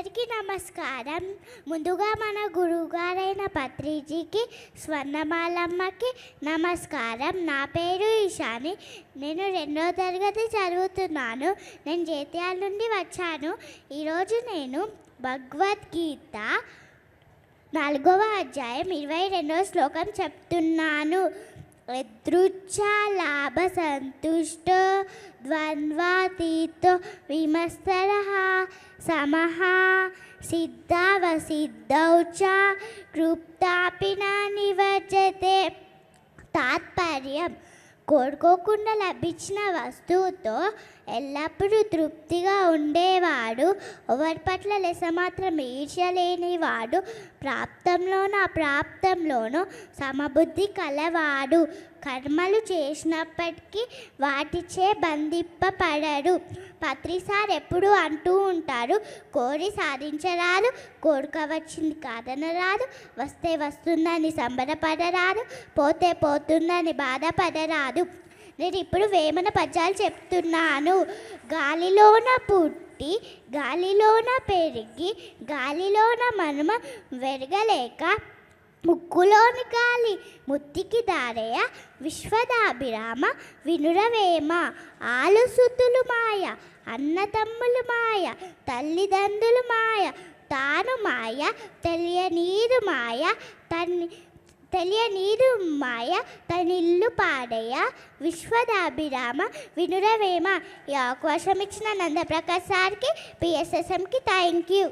అందరికీ నమస్కారం. ముందుగా మన గురువుగారైన పత్రిజీకి, స్వర్ణమాలమ్మకి నమస్కారం. నా పేరు ఈశాని. నేను 2వ తరగతి చదువుతున్నాను. నేను జైత్యాల నుండి వచ్చాను. ఈరోజు నేను భగవద్గీత 4వ అధ్యాయం 22వ శ్లోకం చెప్తున్నాను. యదృచ్ఛాలాభ సంతుష్టో ద్వంద్వాతీతో విమత్సరః సమః సిద్ధావసిద్ధౌ చ కృప్తాపి న నివర్జతే. తాత్పర్యం: కోరుకోకుండా లభించిన వస్తువుతో ఎల్లప్పుడూ తృప్తిగా ఉండేవాడు, ఎవరి పట్ల లెసమాత్రం ఈర్ష్య లేనివాడు, ప్రాప్తంలోనూ అప్రాప్తంలోనూ సమబుద్ధి కలవాడు, కర్మలు చేసినప్పటికీ వాటిచే బంధింపబడడు. పత్రిసార్ ఎప్పుడూ అంటూ ఉంటారు, కోరి సాధించరాదు, కోరిక వచ్చింది కాదనరాదు, వస్తే వస్తుందని సంబరపడరాదు, పోతే పోతుందని బాధపడరాదు. నేను ఇప్పుడు వేమన పద్యాలు చెప్తున్నాను. గాలిలోన పుట్టి గాలిలోన పెరిగి గాలిలోన మనమ వెరగలేక ముక్కులోని గాలి ముత్తికి దారేయ విశ్వదాభిరామ వినురవేమ. ఆలుసుతులు మాయ, అన్నతమ్ములు మాయ, తల్లిదండ్రులు మాయ, తాను మాయ, తెలియనీరు మాయ, తనిల్లు పాడయ విశ్వదాభిరామ వినురవేమ. ఈ అవకాశం ఇచ్చిన నందప్రకాష్ సార్కి, పిఎస్ఎస్ఎంకి థ్యాంక్ యూ.